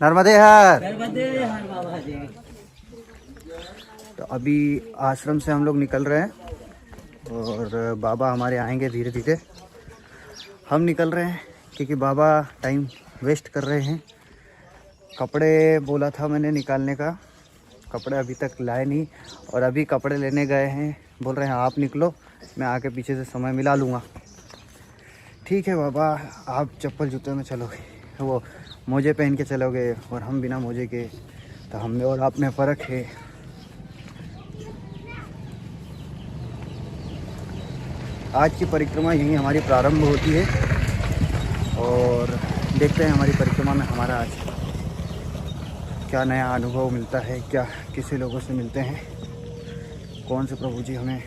नर्मदे हर। बाबा जी। तो अभी आश्रम से हम लोग निकल रहे हैं और बाबा हमारे आएंगे धीरे धीरे। हम निकल रहे हैं क्योंकि बाबा टाइम वेस्ट कर रहे हैं। कपड़े बोला था मैंने निकालने का, कपड़े अभी तक लाए नहीं और अभी कपड़े लेने गए हैं। बोल रहे हैं आप निकलो, मैं आके पीछे से समय मिला लूँगा। ठीक है बाबा, आप चप्पल जूते में चलोगे, वो मोजे पहन के चलोगे और हम बिना मोजे के, तो हम में और आप में फ़र्क है। आज की परिक्रमा यहीं हमारी प्रारंभ होती है और देखते हैं हमारी परिक्रमा में हमारा आज क्या नया अनुभव मिलता है, क्या किसी लोगों से मिलते हैं, कौन से प्रभु जी हमें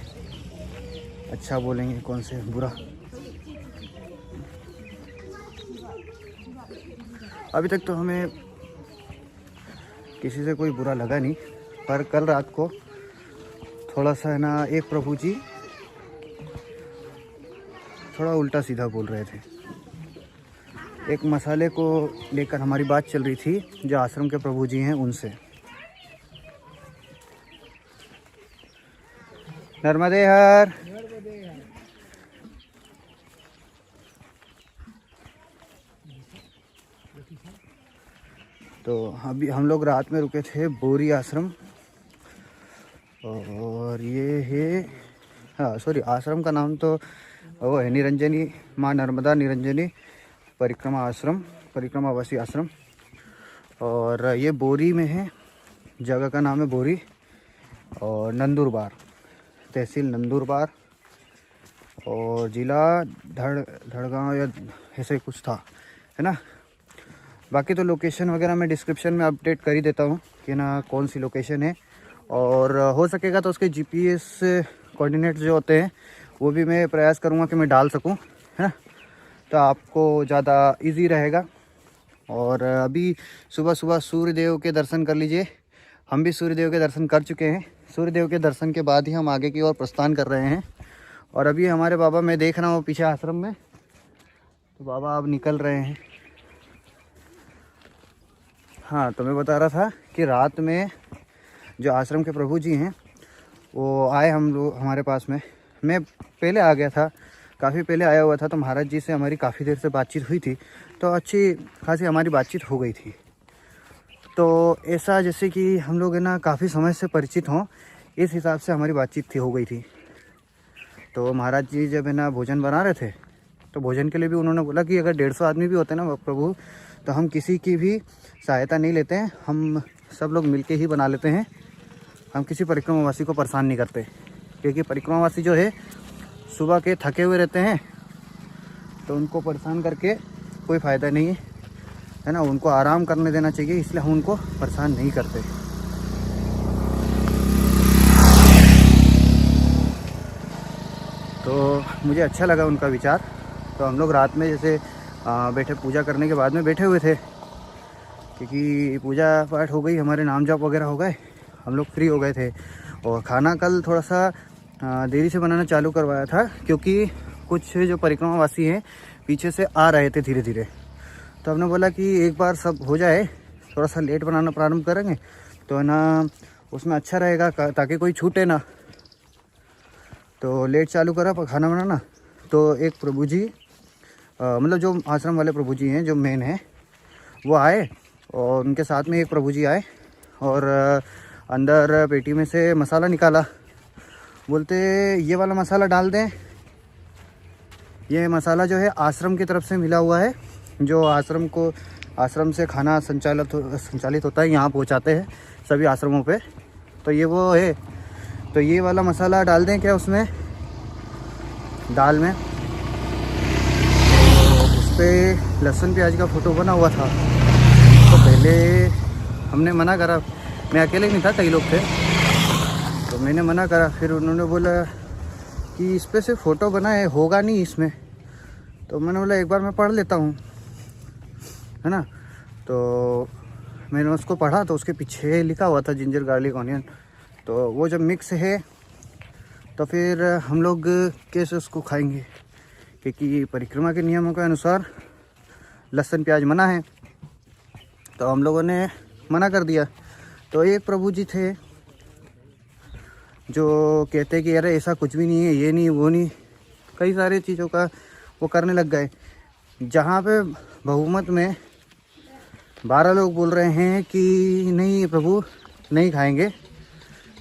अच्छा बोलेंगे, कौन से बुरा। अभी तक तो हमें किसी से कोई बुरा लगा नहीं, पर कल रात को थोड़ा सा है ना, एक प्रभु जी थोड़ा उल्टा सीधा बोल रहे थे। एक मसाले को लेकर हमारी बात चल रही थी जो आश्रम के प्रभु जी हैं उनसे। नर्मदे हर। तो अभी हम लोग रात में रुके थे बोरी आश्रम, और ये है, हाँ सॉरी, आश्रम का नाम तो वो है निरंजनी माँ नर्मदा निरंजनी परिक्रमा आश्रम, परिक्रमावासी आश्रम। और ये बोरी में है, जगह का नाम है बोरी और नंदुरबार, तहसील नंदुरबार और ज़िला धड़गांव या ऐसे कुछ था, है ना। बाकी तो लोकेशन वगैरह मैं डिस्क्रिप्शन में अपडेट कर ही देता हूँ कि ना कौन सी लोकेशन है, और हो सकेगा तो उसके जीपीएस कोऑर्डिनेट्स जो होते हैं वो भी मैं प्रयास करूँगा कि मैं डाल सकूँ, है ना, तो आपको ज़्यादा इजी रहेगा। और अभी सुबह सुबह सूर्यदेव के दर्शन कर लीजिए। हम भी सूर्यदेव के दर्शन कर चुके हैं। सूर्यदेव के दर्शन के बाद ही हम आगे की ओर प्रस्थान कर रहे हैं। और अभी हमारे बाबा, मैं देख रहा हूँ पीछे आश्रम में, तो बाबा अब निकल रहे हैं। हाँ, तो मैं बता रहा था कि रात में जो आश्रम के प्रभु जी हैं वो आए हम लोग हमारे पास में। मैं पहले आ गया था, काफ़ी पहले आया हुआ था, तो महाराज जी से हमारी काफ़ी देर से बातचीत हुई थी, तो अच्छी खासी हमारी बातचीत हो गई थी। तो ऐसा जैसे कि हम लोग है ना काफ़ी समय से परिचित हों, इस हिसाब से हमारी बातचीत हो गई थी। तो महाराज जी जब है ना भोजन बना रहे थे, तो भोजन के लिए भी उन्होंने बोला कि अगर 150 आदमी भी होते हैं ना प्रभु, तो हम किसी की भी सहायता नहीं लेते हैं, हम सब लोग मिलके ही बना लेते हैं। हम किसी परिक्रमावासी को परेशान नहीं करते, क्योंकि परिक्रमावासी जो है सुबह के थके हुए रहते हैं, तो उनको परेशान करके कोई फ़ायदा नहीं है ना, उनको आराम करने देना चाहिए, इसलिए हम उनको परेशान नहीं करते। तो मुझे अच्छा लगा उनका विचार। तो हम लोग रात में जैसे बैठे, पूजा करने के बाद में बैठे हुए थे, क्योंकि पूजा पाठ हो गई, हमारे नाम जाप वगैरह हो गए, हम लोग फ्री हो गए थे। और खाना कल थोड़ा सा देरी से बनाना चालू करवाया था, क्योंकि कुछ जो परिक्रमावासी हैं पीछे से आ रहे थे धीरे धीरे। तो हमने बोला कि एक बार सब हो जाए, थोड़ा सा लेट बनाना प्रारंभ करेंगे तो है ना उसमें अच्छा रहेगा, ताकि कोई छूटे ना। तो लेट चालू करा खाना बनाना। तो एक प्रभु जी, मतलब जो आश्रम वाले प्रभु जी हैं जो मेन हैं, वो आए और उनके साथ में एक प्रभु जी आए और अंदर पेटी में से मसाला निकाला। बोलते ये वाला मसाला डाल दें, ये मसाला जो है आश्रम की तरफ से मिला हुआ है, जो आश्रम से खाना संचालित होता है, यहाँ पहुँचाते हैं सभी आश्रमों पे। तो ये वो है, तो ये वाला मसाला डाल दें क्या उसमें, दाल में। तो उस पर लहसुन प्याज का फ़ोटो बना हुआ था। तो पहले हमने मना करा, मैं अकेले नहीं था, कई लोग थे, तो मैंने मना करा। फिर उन्होंने बोला कि इस पर से फ़ोटो बना है, होगा नहीं इसमें। तो मैंने बोला एक बार मैं पढ़ लेता हूँ, है ना। तो मैंने उसको पढ़ा, तो उसके पीछे लिखा हुआ था जिंजर गार्लिक ऑनियन। तो वो जब मिक्स है तो फिर हम लोग कैसे उसको खाएंगे, क्योंकि परिक्रमा के नियमों के अनुसार लहसुन प्याज मना है। तो हम लोगों ने मना कर दिया। तो एक प्रभु जी थे जो कहते कि अरे ऐसा कुछ भी नहीं है, ये नहीं वो नहीं, कई सारी चीज़ों का वो करने लग गए। जहाँ पे बहुमत में 12 लोग बोल रहे हैं कि नहीं प्रभु नहीं खाएंगे,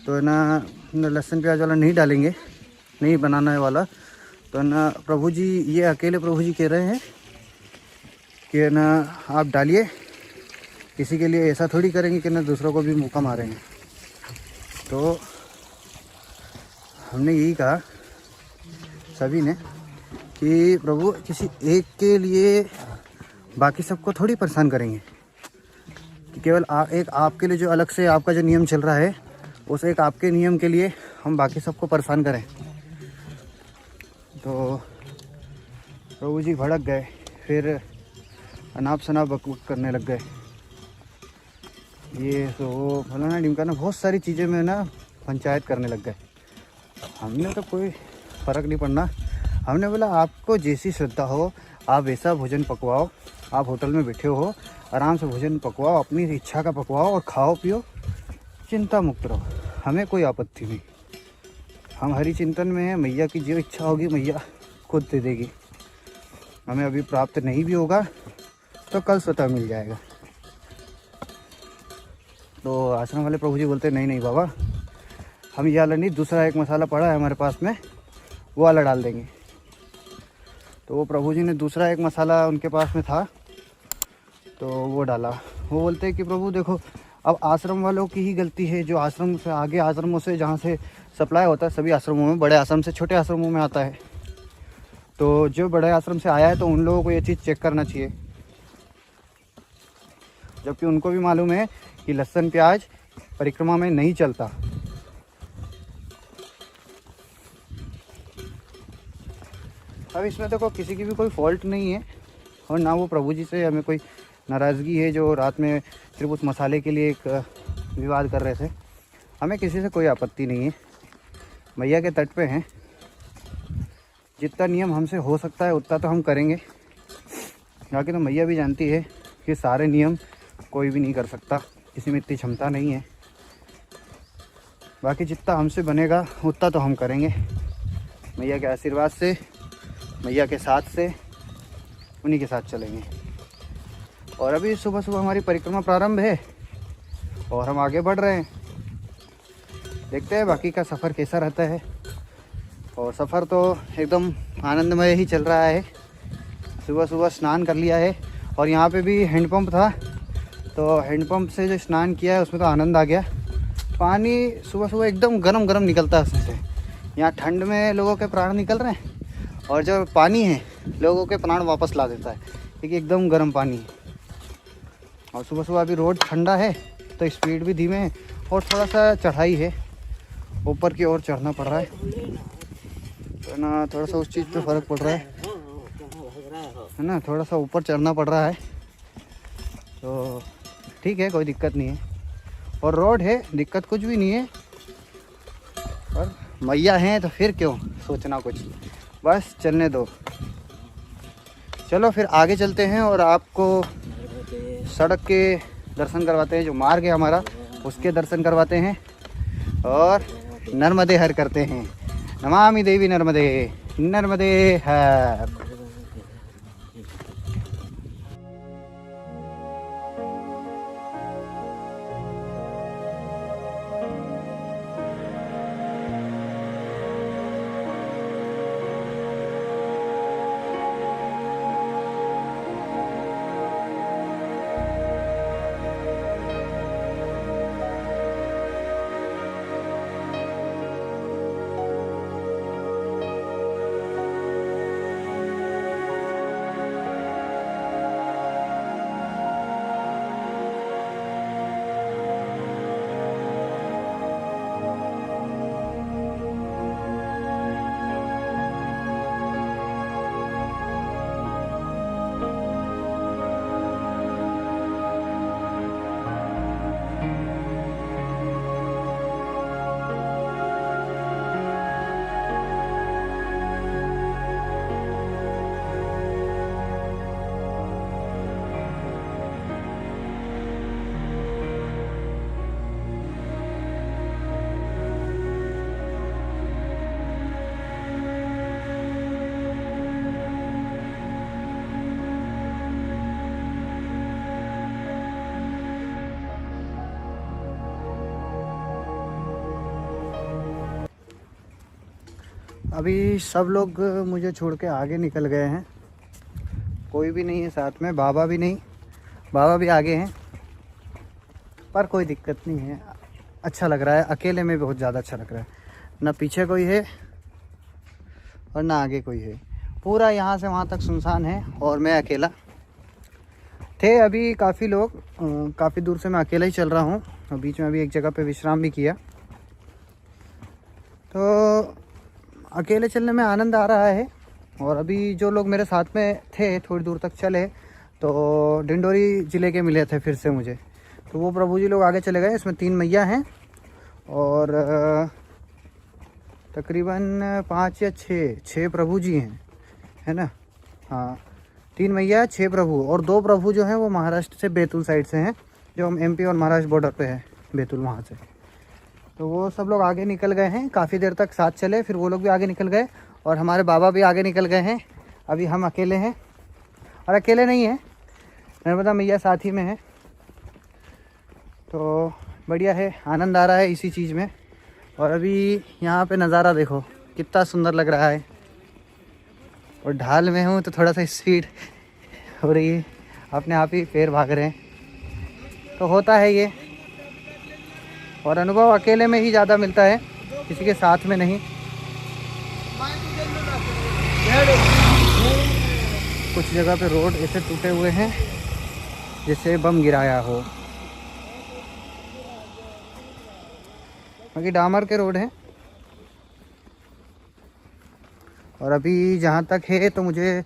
तो ना लहसुन प्याज वाला नहीं डालेंगे, नहीं बनाने वाला, तो ना प्रभु जी, ये अकेले प्रभु जी कह रहे हैं कि ना आप डालिए, किसी के लिए ऐसा थोड़ी करेंगे कि ना दूसरों को भी मौका मारेंगे। तो हमने यही कहा सभी ने कि प्रभु किसी एक के लिए बाकी सबको थोड़ी परेशान करेंगे, कि केवल एक आपके लिए जो अलग से आपका जो नियम चल रहा है, उस एक आपके नियम के लिए हम बाकी सबको परेशान करें। तो प्रभु जी भड़क गए, फिर अनाप शनाप बकबक करने लग गए, ये तो वो फलाना ढिमकाना, बहुत सारी चीज़ें में ना पंचायत करने लग गए। हमने तो कोई फ़र्क नहीं पड़ना, हमने बोला आपको जैसी श्रद्धा हो आप वैसा भोजन पकवाओ, आप होटल में बैठे हो आराम से भोजन पकवाओ, अपनी इच्छा का पकवाओ और खाओ पियो, चिंता मुक्त रहो, हमें कोई आपत्ति नहीं। हम हरि चिंतन में हैं, मैया की जो इच्छा होगी मैया खुद दे देगी। हमें अभी प्राप्त नहीं भी होगा तो कल स्वतः मिल जाएगा। तो आश्रम वाले प्रभु जी बोलते नहीं नहीं बाबा, हम ये वाला नहीं, दूसरा एक मसाला पड़ा है हमारे पास में, वो वाला डाल देंगे। तो वो प्रभु जी ने दूसरा एक मसाला उनके पास में था, तो वो डाला। वो बोलते हैं कि प्रभु देखो, अब आश्रम वालों की ही गलती है, जो आश्रम से आगे आश्रमों से जहाँ से सप्लाई होता है, सभी आश्रमों में, बड़े आश्रम से छोटे आश्रमों में आता है, तो जो बड़े आश्रम से आया है तो उन लोगों को ये चीज़ चेक करना चाहिए। जबकि उनको भी मालूम है कि लहसुन प्याज परिक्रमा में नहीं चलता। अब इसमें देखो किसी की भी कोई फॉल्ट नहीं है, और ना वो प्रभु जी से हमें कोई नाराज़गी है जो रात में सिर्फ उस मसाले के लिए एक विवाद कर रहे थे। हमें किसी से कोई आपत्ति नहीं है, मैया के तट पे हैं, जितना नियम हमसे हो सकता है उतना तो हम करेंगे। बाकी तो मैया भी जानती है कि सारे नियम कोई भी नहीं कर सकता, किसी में इतनी क्षमता नहीं है। बाकी जितना हमसे बनेगा उतना तो हम करेंगे, मैया के आशीर्वाद से, मैया के साथ से, उन्हीं के साथ चलेंगे। और अभी सुबह सुबह हमारी परिक्रमा प्रारंभ है और हम आगे बढ़ रहे हैं, देखते हैं बाकी का सफ़र कैसा रहता है। और सफ़र तो एकदम आनंदमय ही चल रहा है। सुबह सुबह स्नान कर लिया है, और यहाँ पे भी हैंडपम्प था, तो हैंडपम्प से जो स्नान किया है उसमें तो आनंद आ गया। पानी सुबह सुबह एकदम गरम गरम निकलता है उसमें से। यहाँ ठंड में लोगों के प्राण निकल रहे हैं, और जो पानी है लोगों के प्राण वापस ला देता है, क्योंकि एकदम गर्म पानी है। और सुबह सुबह अभी रोड ठंडा है तो स्पीड भी धीमे है, और थोड़ा सा चढ़ाई है, ऊपर की ओर चढ़ना पड़ रहा है, तो ना थोड़ा सा उस चीज़ पे फ़र्क पड़ रहा है ना, थोड़ा सा ऊपर चढ़ना पड़ रहा है। तो ठीक है, कोई दिक्कत नहीं है, और रोड है, दिक्कत कुछ भी नहीं है। और मैया हैं तो फिर क्यों सोचना कुछ, बस चलने दो। चलो फिर आगे चलते हैं और आपको सड़क के दर्शन करवाते हैं, जो मार्ग है हमारा उसके दर्शन करवाते हैं, और नर्मदे हर करते हैं। नमामि देवी नर्मदे, नर्मदे हर। अभी सब लोग मुझे छोड़ के आगे निकल गए हैं, कोई भी नहीं है साथ में, बाबा भी नहीं, बाबा भी आगे हैं। पर कोई दिक्कत नहीं है, अच्छा लग रहा है, अकेले में बहुत ज़्यादा अच्छा लग रहा है। ना पीछे कोई है और ना आगे कोई है, पूरा यहाँ से वहाँ तक सुनसान है और मैं अकेला। थे अभी काफ़ी लोग, काफ़ी दूर से मैं अकेला ही चल रहा हूँ। और बीच में अभी एक जगह पे विश्राम भी किया। तो अकेले चलने में आनंद आ रहा है। और अभी जो लोग मेरे साथ में थे थोड़ी दूर तक चले तो डिंडोरी ज़िले के मिले थे फिर से मुझे, तो वो प्रभु जी लोग आगे चले गए। इसमें 3 मैया हैं और तकरीबन 5 या 6 प्रभु जी हैं, है ना। हाँ, 3 मैया 6 प्रभु, और 2 प्रभु जो हैं वो महाराष्ट्र से बैतूल साइड से हैं, जो हम MP और महाराष्ट्र बॉर्डर पे है, बैतूल वहाँ से। तो वो सब लोग आगे निकल गए हैं, काफ़ी देर तक साथ चले, फिर वो लोग भी आगे निकल गए और हमारे बाबा भी आगे निकल गए हैं। अभी हम अकेले हैं, और अकेले नहीं हैं, नर्मदा मैया साथ ही में है। तो बढ़िया है, आनंद आ रहा है इसी चीज़ में। और अभी यहाँ पे नज़ारा देखो कितना सुंदर लग रहा है। और ढाल में हूँ तो थोड़ा सा स्पीड हो रही है, अपने आप ही पैर भाग रहे हैं, तो होता है ये। और अनुभव अकेले में ही ज़्यादा मिलता है, किसी के साथ में नहीं। कुछ जगह पे रोड ऐसे टूटे हुए हैं जैसे बम गिराया हो, बाकी डामर के रोड हैं। और अभी जहाँ तक है तो मुझे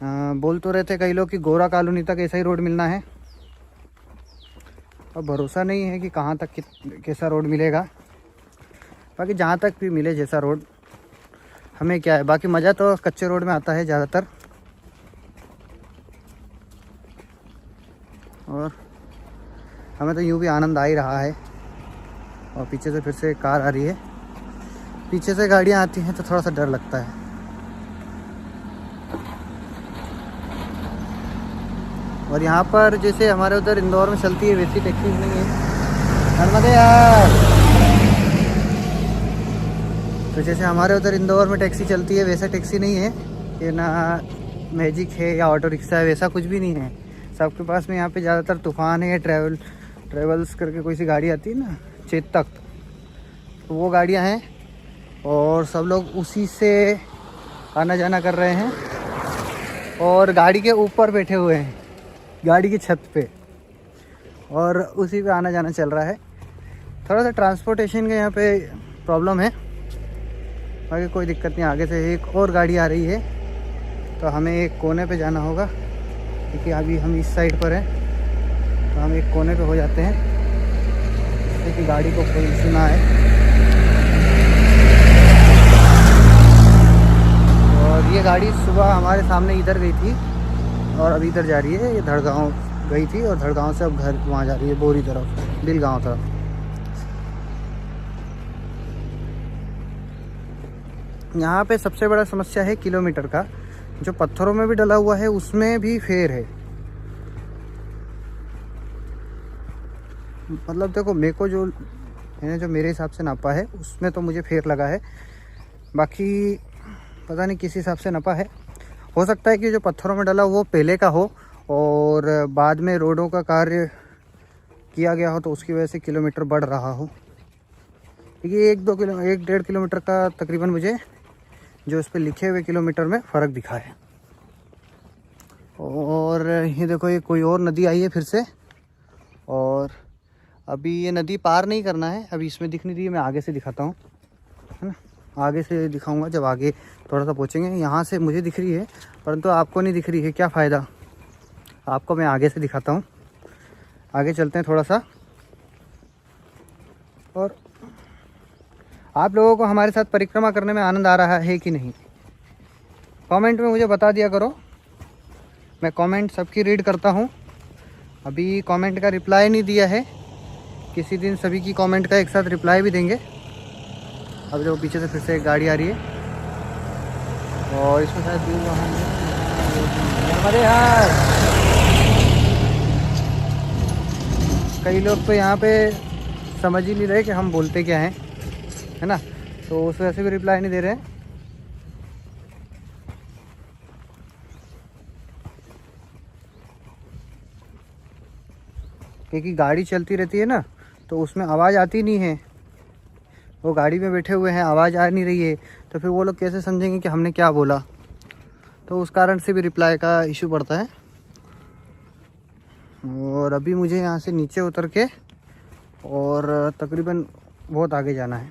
बोल तो रहे थे कई लोग कि गोरा कॉलोनी तक ऐसा ही रोड मिलना है। अब भरोसा नहीं है कि कहाँ तक कैसा रोड मिलेगा, बाकी जहाँ तक भी मिले जैसा रोड, हमें क्या है। बाकी मज़ा तो कच्चे रोड में आता है ज़्यादातर। और हमें तो यूँ भी आनंद आ ही रहा है। और पीछे से फिर से कार आ रही है, पीछे से गाड़ियाँ आती हैं तो थोड़ा सा डर लगता है। और यहाँ पर जैसे हमारे उधर इंदौर में चलती है वैसी टैक्सी नहीं है, नर्मदे यार। तो जैसे हमारे उधर इंदौर में टैक्सी चलती है वैसा टैक्सी नहीं है ये, ना मैजिक है या ऑटो रिक्शा है, वैसा कुछ भी नहीं है। सबके पास में यहाँ पे ज़्यादातर तूफान है या ट्रेवल्स करके कोई सी गाड़ी आती है ना, चेतक, तो वो गाड़ियाँ हैं। और सब लोग उसी से आना जाना कर रहे हैं और गाड़ी के ऊपर बैठे हुए हैं, गाड़ी की छत पे, और उसी पे आना जाना चल रहा है। थोड़ा सा ट्रांसपोर्टेशन का यहाँ पे प्रॉब्लम है, बाकी कोई दिक्कत नहीं। आगे से एक और गाड़ी आ रही है तो हमें एक कोने पे जाना होगा, क्योंकि अभी हम इस साइड पर हैं, तो हम एक कोने पे हो जाते हैं क्योंकि गाड़ी को कोई इशू ना है। और ये गाड़ी सुबह हमारे सामने इधर गई थी और अभी इधर जा रही है, ये धड़गांव गई थी और धड़गांव से अब घर वहाँ जा रही है, बोरी तरफ, बिलगांव तरफ। यहाँ पे सबसे बड़ा समस्या है किलोमीटर का, जो पत्थरों में भी डला हुआ है उसमें भी फेर है। मतलब देखो, मेरे को जो मैंने जो मेरे हिसाब से नापा है उसमें तो मुझे फेर लगा है, बाकी पता नहीं किस हिसाब से नापा है। हो सकता है कि जो पत्थरों में डला वो पहले का हो और बाद में रोडों का कार्य किया गया हो, तो उसकी वजह से किलोमीटर बढ़ रहा हो। क्योंकि 1-1.5 किलोमीटर का तकरीबन मुझे जो इस पर लिखे हुए किलोमीटर में फ़र्क दिखा है। और ये देखो, ये कोई और नदी आई है फिर से, और अभी ये नदी पार नहीं करना है, अभी इसमें दिख नहीं रही है। मैं आगे से दिखाता हूँ, है ना, आगे से दिखाऊंगा जब आगे थोड़ा सा पहुँचेंगे। यहाँ से मुझे दिख रही है परंतु आपको नहीं दिख रही है, क्या फ़ायदा। आपको मैं आगे से दिखाता हूँ, आगे चलते हैं थोड़ा सा। और आप लोगों को हमारे साथ परिक्रमा करने में आनंद आ रहा है कि नहीं, कमेंट में मुझे बता दिया करो। मैं कमेंट सबकी रीड करता हूँ। अभी कमेंट का रिप्लाई नहीं दिया है, किसी दिन सभी की कमेंट का एक साथ रिप्लाई भी देंगे। अब जो पीछे से फिर से एक गाड़ी आ रही है और इसमें शायद दूर हमारे यार कई लोग तो यहाँ पे समझ ही नहीं रहे कि हम बोलते क्या हैं, है ना। तो उस वजह से भी रिप्लाई नहीं दे रहे हैं। क्योंकि गाड़ी चलती रहती है ना, तो उसमें आवाज़ आती नहीं है। वो गाड़ी में बैठे हुए हैं, आवाज़ आ नहीं रही है, तो फिर वो लोग कैसे समझेंगे कि हमने क्या बोला। तो उस कारण से भी रिप्लाई का इशू पड़ता है। और अभी मुझे यहाँ से नीचे उतर के और तकरीबन बहुत आगे जाना है,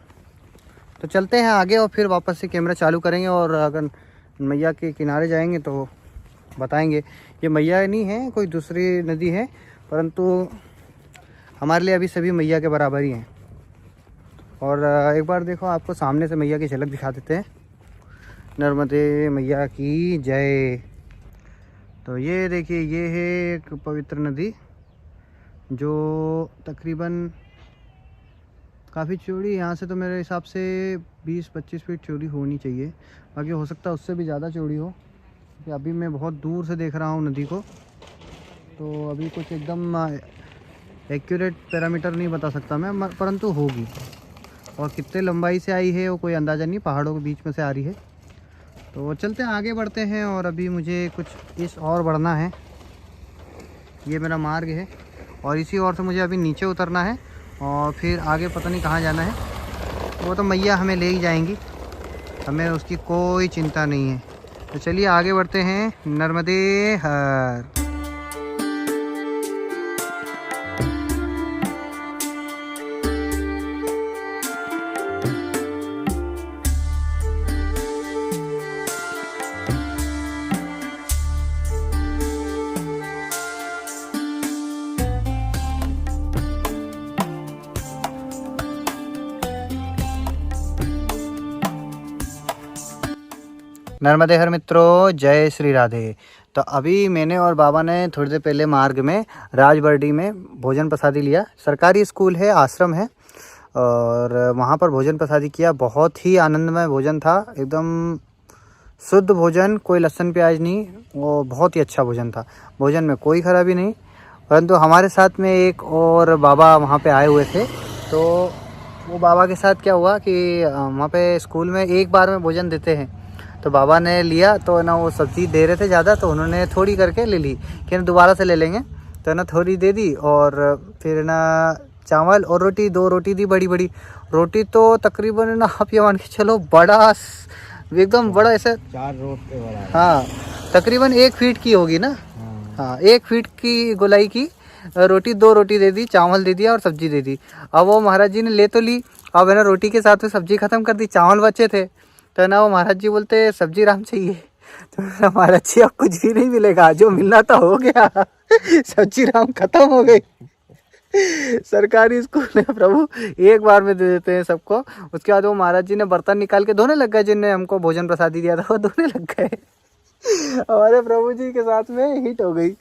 तो चलते हैं आगे और फिर वापस से कैमरा चालू करेंगे। और अगर मैया के किनारे जाएंगे तो बताएंगे। ये मैया नहीं है, कोई दूसरी नदी है, परंतु हमारे लिए अभी सभी मैया के बराबर ही हैं। और एक बार देखो, आपको सामने से मैया की झलक दिखा देते हैं। नर्मदे मैया की जय। तो ये देखिए, ये है एक पवित्र नदी जो तकरीबन काफ़ी चौड़ी, यहाँ से तो मेरे हिसाब से 20-25 फीट चौड़ी होनी चाहिए। बाकी हो सकता है उससे भी ज़्यादा चौड़ी हो, क्योंकि अभी मैं बहुत दूर से देख रहा हूँ नदी को। तो अभी कुछ एकदम एक्यूरेट पैरामीटर नहीं बता सकता मैं, परंतु होगी। और कितने लंबाई से आई है वो कोई अंदाज़ा नहीं, पहाड़ों के बीच में से आ रही है। तो चलते हैं, आगे बढ़ते हैं। और अभी मुझे कुछ इस और बढ़ना है, ये मेरा मार्ग है, और इसी ओर से मुझे अभी नीचे उतरना है और फिर आगे पता नहीं कहाँ जाना है। वो तो मैया हमें ले ही जाएंगी, हमें उसकी कोई चिंता नहीं है। तो चलिए आगे बढ़ते हैं। नर्मदे हर। नर्मदे हर मित्रों, जय श्री राधे। तो अभी मैंने और बाबा ने थोड़ी देर पहले मार्ग में राजबर्डी में भोजन प्रसादी लिया। सरकारी स्कूल है, आश्रम है, और वहाँ पर भोजन प्रसादी किया। बहुत ही आनंदमय भोजन था, एकदम शुद्ध भोजन, कोई लहसुन प्याज नहीं। वो बहुत ही अच्छा भोजन था, भोजन में कोई खराबी नहीं। परंतु हमारे साथ में एक और बाबा वहाँ पे आए हुए थे। तो वो बाबा के साथ क्या हुआ कि वहाँ पे स्कूल में एक बार में भोजन देते हैं। तो बाबा ने लिया, तो ना वो सब्ज़ी दे रहे थे ज़्यादा, तो उन्होंने थोड़ी करके ले ली कि ना दोबारा से ले लेंगे। तो ना थोड़ी दे दी, और फिर ना चावल और रोटी, 2 रोटी दी, बड़ी बड़ी रोटी। तो तकरीबन ना आप ये मान के चलो, बड़ा एकदम बड़ा, ऐसे 4 रोटी बड़ा। हाँ, तकरीबन 1 फीट की होगी ना। हाँ, 1 फीट की गोलाई की रोटी, 2 रोटी दे दी, चावल दे दिया और सब्जी दे दी। अब वो महाराज जी ने ले तो ली, अब है ना रोटी के साथ में सब्जी ख़त्म कर दी, चावल बचे थे। तो ना वो महाराज जी बोलते सब्जी राम चाहिए। तो महाराज जी, अब कुछ भी नहीं मिलेगा, जो मिलना था हो गया। सब्जी राम खत्म हो गई। सरकारी स्कूल में प्रभु एक बार में दे देते हैं सबको। उसके बाद वो महाराज जी ने बर्तन निकाल के धोने लग गए, जिनने हमको भोजन प्रसादी दिया था वो धोने लग गए। हमारे प्रभु जी के साथ में हिट हो गई।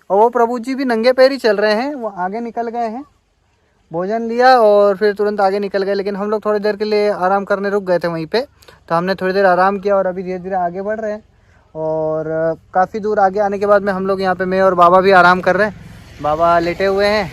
और वो प्रभु जी भी नंगे पैर ही चल रहे हैं, वो आगे निकल गए हैं, भोजन लिया और फिर तुरंत आगे निकल गए। लेकिन हम लोग थोड़ी देर के लिए आराम करने रुक गए थे वहीं पे, तो हमने थोड़ी देर आराम किया और अभी धीरे धीरे आगे बढ़ रहे हैं। और काफ़ी दूर आगे आने के बाद में हम लोग यहाँ पे, मैं और बाबा भी आराम कर रहे हैं। बाबा लेटे हुए हैं,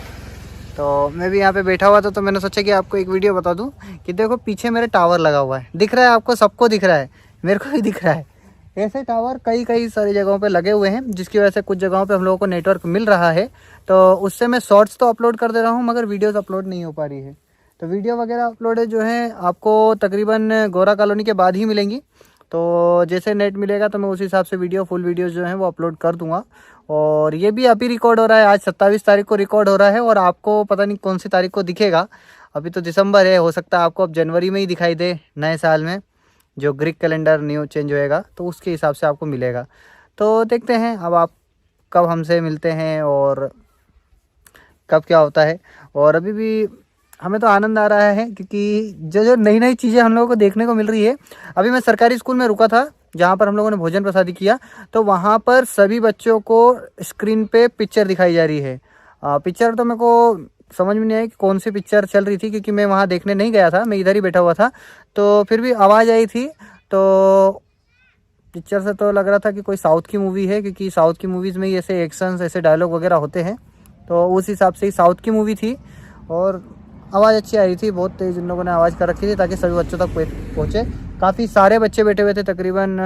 तो मैं भी यहाँ पे बैठा हुआ था। तो मैंने सोचा कि आपको एक वीडियो बता दूँ कि देखो पीछे मेरे टावर लगा हुआ है, दिख रहा है आपको, सबको दिख रहा है, मेरे को भी दिख रहा है। ऐसे टावर कई सारी जगहों पे लगे हुए हैं, जिसकी वजह से कुछ जगहों पे हम लोगों को नेटवर्क मिल रहा है। तो उससे मैं शॉर्ट्स तो अपलोड कर दे रहा हूँ, मगर वीडियोस अपलोड नहीं हो पा रही है। तो वीडियो वगैरह अपलोड जो है आपको तकरीबन गोरा कॉलोनी के बाद ही मिलेंगी। तो जैसे नेट मिलेगा तो मैं उस हिसाब से फुल वीडियोस जो हैं वो अपलोड कर दूँगा। और ये भी अभी रिकॉर्ड हो रहा है, आज 27 तारीख को रिकॉर्ड हो रहा है, और आपको पता नहीं कौन सी तारीख को दिखेगा। अभी तो दिसंबर है, हो सकता है आपको अब जनवरी में ही दिखाई दे, नए साल में जो ग्रीक कैलेंडर न्यू चेंज होएगा, तो उसके हिसाब से आपको मिलेगा। तो देखते हैं अब आप कब हमसे मिलते हैं और कब क्या होता है। और अभी भी हमें तो आनंद आ रहा है, क्योंकि जो नई नई चीज़ें हम लोगों को देखने को मिल रही है। अभी मैं सरकारी स्कूल में रुका था, जहाँ पर हम लोगों ने भोजन प्रसादी किया, तो वहाँ पर सभी बच्चों को स्क्रीन पे पिक्चर दिखाई जा रही है। पिक्चर तो मेरे को समझ में नहीं आया कि कौन सी पिक्चर चल रही थी, क्योंकि मैं वहाँ देखने नहीं गया था, मैं इधर ही बैठा हुआ था। तो फिर भी आवाज़ आई थी, तो पिक्चर से तो लग रहा था कि कोई साउथ की मूवी है, क्योंकि साउथ की मूवीज़ में ही ऐसे एक्शंस, ऐसे डायलॉग वगैरह होते हैं। तो उस हिसाब से ही साउथ की मूवी थी। और आवाज़ अच्छी आ रही थी, बहुत तेज़ इन लोगों ने आवाज़ कर रखी थी ताकि सभी बच्चों तक पहुँचे। काफ़ी सारे बच्चे बैठे हुए थे, तकरीबन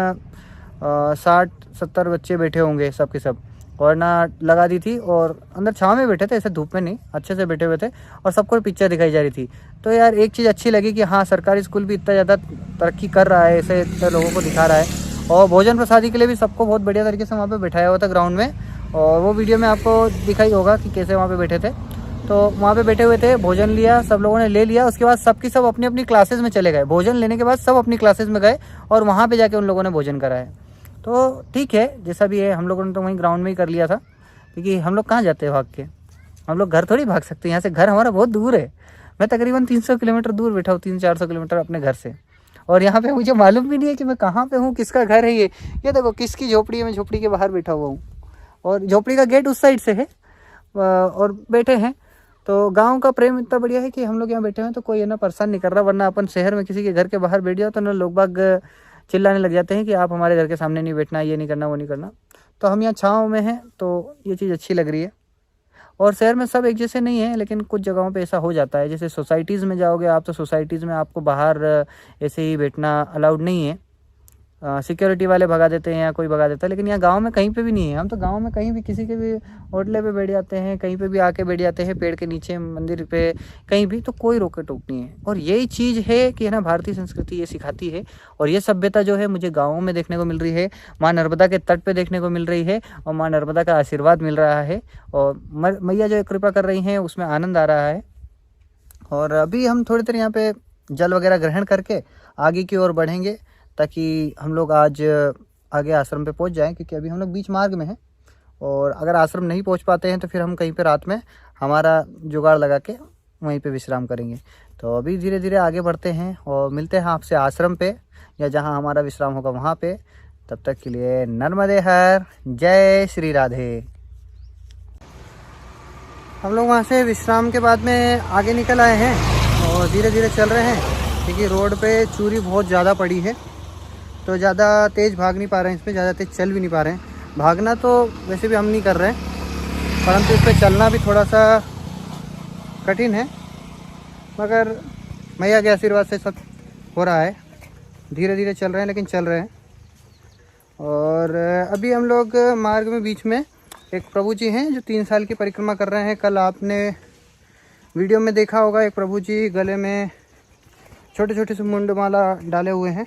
60-70 बच्चे बैठे होंगे सब के सब, और ना लगा दी थी और अंदर छाँव में बैठे थे, ऐसे धूप में नहीं, अच्छे से बैठे हुए थे और सबको पिक्चर दिखाई जा रही थी। तो यार एक चीज़ अच्छी लगी कि हाँ, सरकारी स्कूल भी इतना ज़्यादा तरक्की कर रहा है, ऐसे इतने लोगों को दिखा रहा है। और भोजन प्रसादी के लिए भी सबको बहुत बढ़िया तरीके से वहाँ पे बैठाया हुआ था ग्राउंड में, और वो वीडियो में आपको दिखाई होगा कि कैसे वहाँ पे बैठे थे। तो वहाँ पे बैठे हुए थे, भोजन लिया, सब लोगों ने ले लिया। उसके बाद सबकी सब अपनी अपनी क्लासेस में चले गए। भोजन लेने के बाद सब अपनी क्लासेस में गए और वहाँ पे जाके उन लोगों ने भोजन करा है। तो ठीक है, जैसा भी है, हम लोगों ने तो वहीं ग्राउंड में ही कर लिया था, क्योंकि हम लोग कहाँ जाते हैं भाग के, हम लोग घर थोड़ी भाग सकते हैं। यहाँ से घर हमारा बहुत दूर है, मैं तकरीबन 300 किलोमीटर दूर बैठा हूँ, 300-400 किलोमीटर अपने घर से। और यहाँ पे मुझे मालूम भी नहीं है कि मैं कहाँ पे हूँ, किसका घर है ये देखो किसकी झोपड़ी है, मैं झोपड़ी के बाहर बैठा हुआ हूँ और झोपड़ी का गेट उस साइड से है और बैठे हैं। तो गांव का प्रेम इतना बढ़िया है कि हम लोग यहाँ बैठे हैं तो कोई है ना परेशान नहीं कर रहा, वरना अपन शहर में किसी के घर के बाहर बैठ जाओ तो ना लोग बाग चिल्लाने लग जाते हैं कि आप हमारे घर के सामने नहीं बैठना, ये नहीं करना, वो नहीं करना। तो हम यहाँ छाँव में हैं तो ये चीज़ अच्छी लग रही है। और शहर में सब एक जैसे नहीं है, लेकिन कुछ जगहों पे ऐसा हो जाता है। जैसे सोसाइटीज़ में जाओगे आप तो सोसाइटीज़ में आपको बाहर ऐसे ही बैठना अलाउड नहीं है, सिक्योरिटी वाले भगा देते हैं या कोई भगा देता है। लेकिन यहाँ गांव में कहीं पे भी नहीं है। हम तो गांव में कहीं भी किसी के भी होटले पे बैठ जाते हैं, कहीं पे भी आके बैठ जाते हैं, पेड़ के नीचे, मंदिर पे, कहीं भी, तो कोई रोके टोक नहीं है। और यही चीज़ है कि है ना, भारतीय संस्कृति ये सिखाती है। और ये सभ्यता जो है मुझे गाँवों में देखने को मिल रही है, माँ नर्मदा के तट पर देखने को मिल रही है, और माँ नर्मदा का आशीर्वाद मिल रहा है, और मैया जो कृपा कर रही हैं उसमें आनंद आ रहा है। और अभी हम थोड़ी देर यहाँ पे जल वगैरह ग्रहण करके आगे की ओर बढ़ेंगे, ताकि हम लोग आज आगे आश्रम पे पहुंच जाएं, क्योंकि अभी हम लोग बीच मार्ग में हैं। और अगर आश्रम नहीं पहुंच पाते हैं तो फिर हम कहीं पे रात में हमारा जुगाड़ लगा के वहीं पे विश्राम करेंगे। तो अभी धीरे धीरे आगे बढ़ते हैं और मिलते हैं आपसे आश्रम पे, या जहां हमारा विश्राम होगा वहां पे। तब तक के लिए नर्मदे हर, जय श्री राधे। हम लोग वहाँ से विश्राम के बाद में आगे निकल आए हैं और धीरे धीरे चल रहे हैं, क्योंकि रोड पे चूरी बहुत ज़्यादा पड़ी है, तो ज़्यादा तेज़ भाग नहीं पा रहे हैं, इसमें ज़्यादा तेज़ चल भी नहीं पा रहे हैं। भागना तो वैसे भी हम नहीं कर रहे हैं, परंतु इस पर चलना भी थोड़ा सा कठिन है, मगर मैया के आशीर्वाद से सब हो रहा है। धीरे धीरे चल रहे हैं, लेकिन चल रहे हैं। और अभी हम लोग मार्ग में बीच में एक प्रभु जी हैं जो 3 साल की परिक्रमा कर रहे हैं। कल आपने वीडियो में देखा होगा, एक प्रभु जी गले में छोटे छोटे से मुंडमाला डाले हुए हैं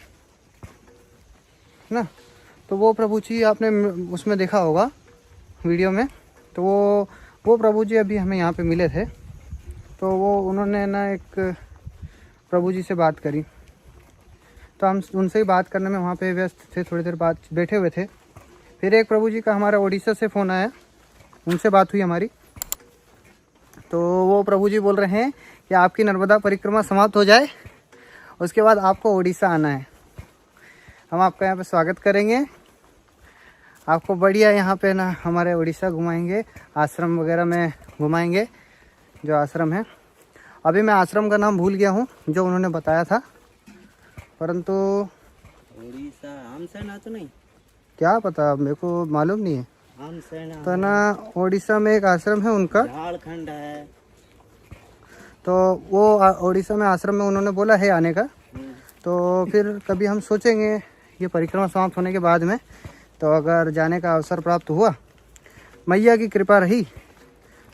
ना, तो वो प्रभु जी आपने उसमें देखा होगा वीडियो में। तो वो प्रभु जी अभी हमें यहाँ पे मिले थे, तो वो उन्होंने ना एक प्रभु जी से बात करी, तो हम उनसे ही बात करने में वहाँ पे व्यस्त थे, थोड़ी देर बाद बैठे हुए थे। फिर एक प्रभु जी का हमारा उड़ीसा से फ़ोन आया, उनसे बात हुई हमारी। तो वो प्रभु जी बोल रहे हैं कि आपकी नर्मदा परिक्रमा समाप्त हो जाए, उसके बाद आपको उड़ीसा आना है। हम आपका यहाँ पे स्वागत करेंगे, आपको बढ़िया यहाँ पे ना हमारे उड़ीसा घुमाएंगे, आश्रम वगैरह में घुमाएंगे, जो आश्रम है। अभी मैं आश्रम का नाम भूल गया हूँ जो उन्होंने बताया था, परंतु उड़ीसा हमसेना तो नहीं, क्या पता, मेरे को मालूम नहीं है। हमसेना तो ना उड़ीसा में एक आश्रम है उनका, झारखंड है। तो वो उड़ीसा में आश्रम में उन्होंने बोला है आने का। तो फिर कभी हम सोचेंगे ये परिक्रमा समाप्त होने के बाद में, तो अगर जाने का अवसर प्राप्त हुआ, मैया की कृपा रही,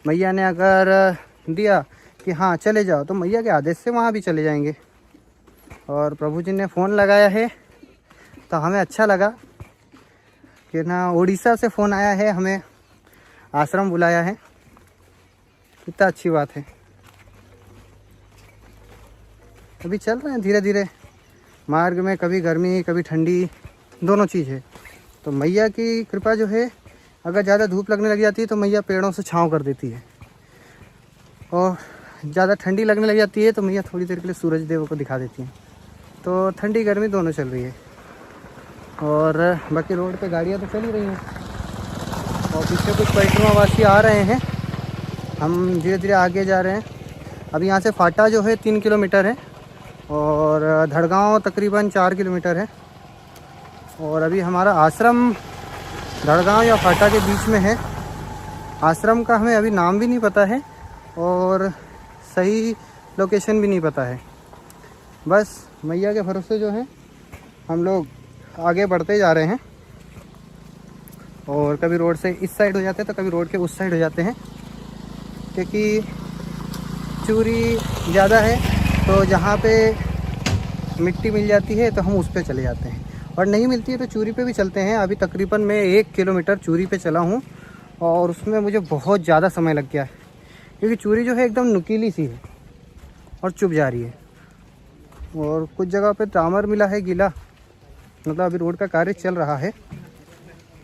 मैया ने अगर दिया कि हाँ चले जाओ, तो मैया के आदेश से वहाँ भी चले जाएंगे। और प्रभु जी ने फ़ोन लगाया है तो हमें अच्छा लगा कि ना उड़ीसा से फ़ोन आया है, हमें आश्रम बुलाया है, कितना अच्छी बात है। अभी चल रहे हैं धीरे धीरे मार्ग में, कभी गर्मी कभी ठंडी, दोनों चीज़ है। तो मैया की कृपा जो है, अगर ज़्यादा धूप लगने लग जाती है तो मैया पेड़ों से छाँव कर देती है, और ज़्यादा ठंडी लगने लग जाती है तो मैया थोड़ी देर के लिए सूरज देव को दिखा देती हैं। तो ठंडी गर्मी दोनों चल रही है। और बाकी रोड पे गाड़ियाँ तो चल ही रही हैं, और पीछे कुछ परिक्रमावासी आ रहे हैं। हम धीरे धीरे आगे जा रहे हैं। अभी यहाँ से फाटा जो है 3 किलोमीटर है, और धड़गांव तकरीबन 4 किलोमीटर है। और अभी हमारा आश्रम धड़गांव या फाटा के बीच में है। आश्रम का हमें अभी नाम भी नहीं पता है, और सही लोकेशन भी नहीं पता है। बस मैया के भरोसे जो है हम लोग आगे बढ़ते जा रहे हैं, और कभी रोड से इस साइड हो जाते हैं तो कभी रोड के उस साइड हो जाते हैं, क्योंकि चूरी ज़्यादा है तो जहाँ पे मिट्टी मिल जाती है तो हम उस पर चले जाते हैं, और नहीं मिलती है तो चूरी पे भी चलते हैं। अभी तकरीबन मैं 1 किलोमीटर चूरी पे चला हूँ और उसमें मुझे बहुत ज़्यादा समय लग गया है, क्योंकि चूरी जो है एकदम नुकीली सी है और चुभ जा रही है। और कुछ जगह पे डामर मिला है गीला, मतलब अभी रोड का कार्य चल रहा है,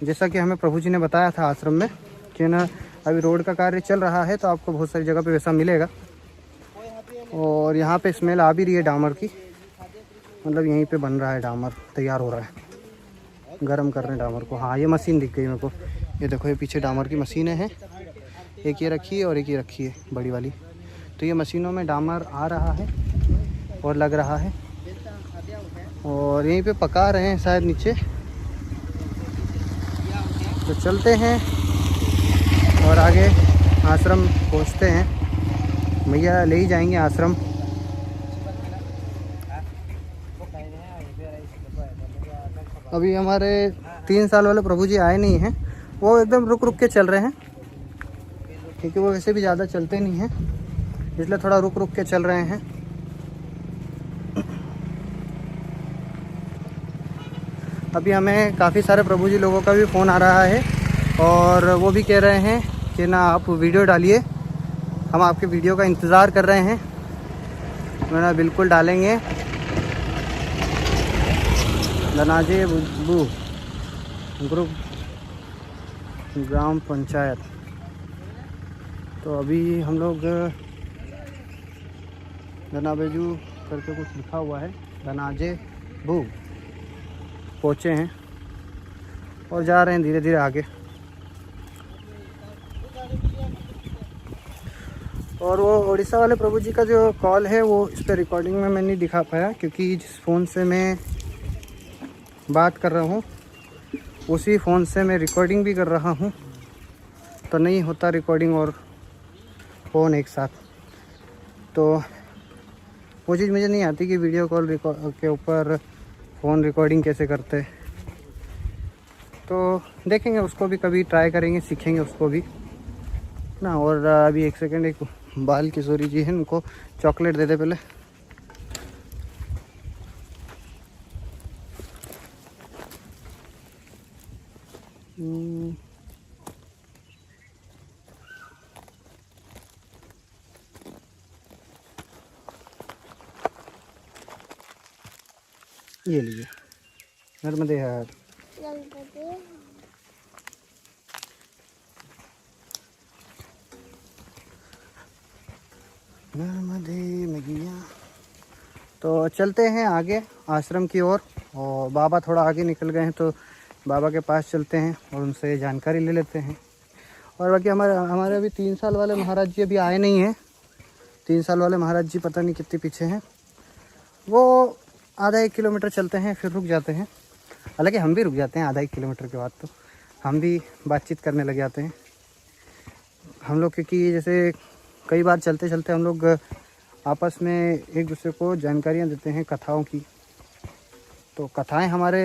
जैसा कि हमें प्रभु जी ने बताया था आश्रम में कि ना अभी रोड का कार्य चल रहा है तो आपको बहुत सारी जगह पे वैसा मिलेगा। और यहाँ पे स्मेल आ भी रही है डामर की, मतलब यहीं पे बन रहा है डामर, तैयार हो रहा है, गरम कर रहे हैं डामर को। हाँ ये मशीन दिख गई मेरे को, ये देखो ये पीछे डामर की मशीनें हैं, एक ये रखी है और एक ये रखी है बड़ी वाली। तो ये मशीनों में डामर आ रहा है और लग रहा है, और यहीं पे पका रहे हैं शायद नीचे। तो चलते हैं और आगे आश्रम पहुंचते हैं, मैया ले ही जाएंगे आश्रम। अभी हमारे 3 साल वाले प्रभु जी आए नहीं हैं, वो एकदम रुक रुक के चल रहे हैं, क्योंकि वो वैसे भी ज़्यादा चलते नहीं हैं, इसलिए थोड़ा रुक रुक के चल रहे हैं। अभी हमें काफ़ी सारे प्रभु जी लोगों का भी फ़ोन आ रहा है, और वो भी कह रहे हैं कि ना आप वीडियो डालिए, हम आपके वीडियो का इंतज़ार कर रहे हैं। मैंने बिल्कुल डालेंगे। धनाजे बुब्बू ग्रुप ग्राम पंचायत। तो अभी हम लोग धनाबेजू करके कुछ लिखा हुआ है, धनाजे बू पहुँचे हैं और जा रहे हैं धीरे धीरे आगे। और वो उड़ीसा वाले प्रभु जी का जो कॉल है वो इस पर रिकॉर्डिंग में मैं नहीं दिखा पाया, क्योंकि जिस फ़ोन से मैं बात कर रहा हूँ उसी फ़ोन से मैं रिकॉर्डिंग भी कर रहा हूँ, तो नहीं होता रिकॉर्डिंग और फ़ोन एक साथ। तो वो चीज़ मुझे नहीं आती कि वीडियो कॉल के ऊपर फ़ोन रिकॉर्डिंग कैसे करते। तो देखेंगे उसको भी, कभी ट्राई करेंगे, सीखेंगे उसको भी ना। और अभी एक सेकंड, एक बाल किशोरी जी हैं, उनको चॉकलेट दे दे पहले। ये लीजिए, नर्मदे हर। नर्मदे मैया। तो चलते हैं आगे आश्रम की ओर, और बाबा थोड़ा आगे निकल गए हैं तो बाबा के पास चलते हैं और उनसे जानकारी ले लेते हैं। और बाकी हमारे अभी 3 साल वाले महाराज जी अभी आए नहीं हैं। 3 साल वाले महाराज जी पता नहीं कितने पीछे हैं, वो आधा 1 किलोमीटर चलते हैं फिर रुक जाते हैं। हालांकि हम भी रुक जाते हैं आधा 1 किलोमीटर के बाद, तो हम भी बातचीत करने लग जाते हैं हम लोग, क्योंकि जैसे कई बार चलते चलते हम लोग आपस में एक दूसरे को जानकारियाँ देते हैं कथाओं की। तो कथाएं हमारे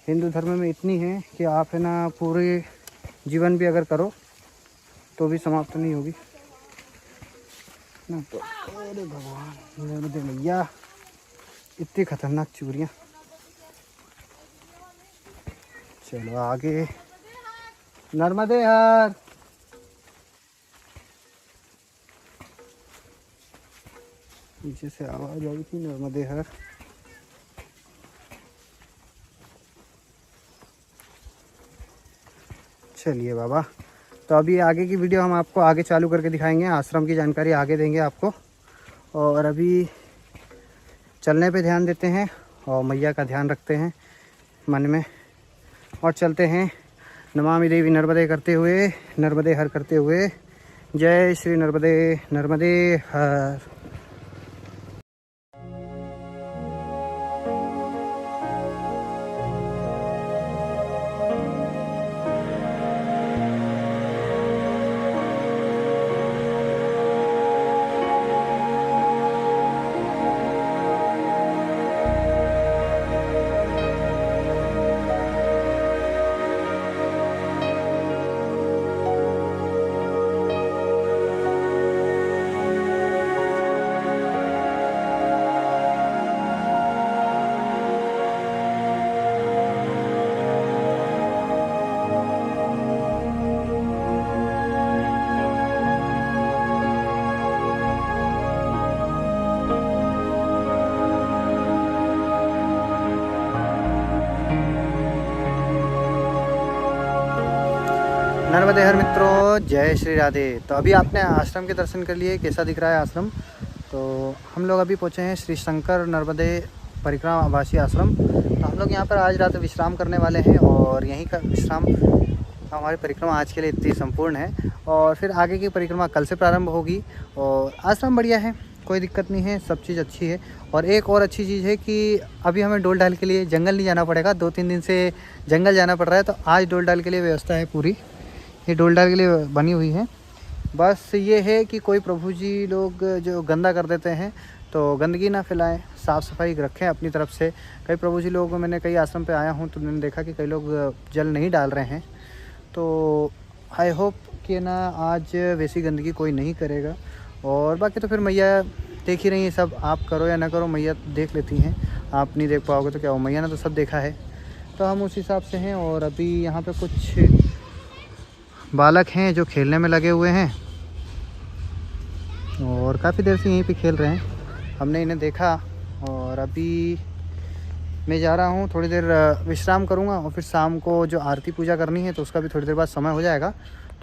हिंदू धर्म में इतनी हैं कि आप है ना पूरे जीवन भी अगर करो तो भी समाप्त नहीं होगी ना। तो अरे भगवान, नर्मदे मैया, इतनी खतरनाक चूड़ियाँ। चलो आगे, नर्मदे हर। पीछे से आवाज आई थी नर्मदे हर। चलिए बाबा, तो अभी आगे की वीडियो हम आपको आगे चालू करके दिखाएंगे, आश्रम की जानकारी आगे देंगे आपको। और अभी चलने पे ध्यान देते हैं और मैया का ध्यान रखते हैं मन में, और चलते हैं नमामि देवी नर्मदे करते हुए, नर्मदे हर करते हुए। जय श्री नर्मदे, नर्मदे हर। नर्मदे हर मित्रों, जय श्री राधे। तो अभी आपने आश्रम के दर्शन कर लिए, कैसा दिख रहा है आश्रम। तो हम लोग अभी पहुँचे हैं श्री शंकर नर्मदे परिक्रमा आवासीय आश्रम। तो हम लोग यहाँ पर आज रात विश्राम करने वाले हैं और यहीं का विश्राम हमारी परिक्रमा आज के लिए इतनी संपूर्ण है। और फिर आगे की परिक्रमा कल से प्रारंभ होगी। और आश्रम बढ़िया है, कोई दिक्कत नहीं है, सब चीज़ अच्छी है। और एक और अच्छी चीज़ है कि अभी हमें डोल डाल के लिए जंगल नहीं जाना पड़ेगा। 2-3 दिन से जंगल जाना पड़ रहा है, तो आज डोल डाल के लिए व्यवस्था है पूरी। ये डोल डाल के लिए बनी हुई है। बस ये है कि कोई प्रभु जी लोग जो गंदा कर देते हैं तो गंदगी ना फैलाएं, साफ़ सफाई रखें अपनी तरफ से। कई प्रभु जी लोग, मैंने कई आश्रम पे आया हूँ तो मैंने देखा कि कई लोग जल नहीं डाल रहे हैं। तो आई होप कि ना आज वैसी गंदगी कोई नहीं करेगा। और बाकी तो फिर मैया देख ही रही है सब, आप करो या ना करो मैया देख लेती हैं। आप नहीं देख पाओगे तो क्या हो, मैया ने तो सब देखा है। तो हम उस हिसाब से हैं। और अभी यहाँ पे कुछ बालक हैं जो खेलने में लगे हुए हैं और काफ़ी देर से यहीं पे खेल रहे हैं। हमने इन्हें देखा और अभी मैं जा रहा हूँ, थोड़ी देर विश्राम करूँगा और फिर शाम को जो आरती पूजा करनी है तो उसका भी थोड़ी देर बाद समय हो जाएगा।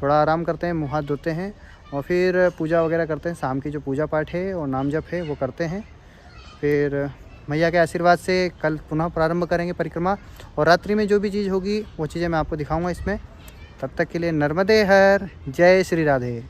थोड़ा आराम करते हैं, मुँह हाथ धोते हैं और फिर पूजा वगैरह करते हैं। शाम की जो पूजा पाठ है और नाम जप है वो करते हैं। फिर मैया के आशीर्वाद से कल पुनः प्रारंभ करेंगे परिक्रमा। और रात्रि में जो भी चीज़ होगी वो चीज़ें मैं आपको दिखाऊँगा इसमें। तब तक के लिए नर्मदे हर, जय श्री राधे।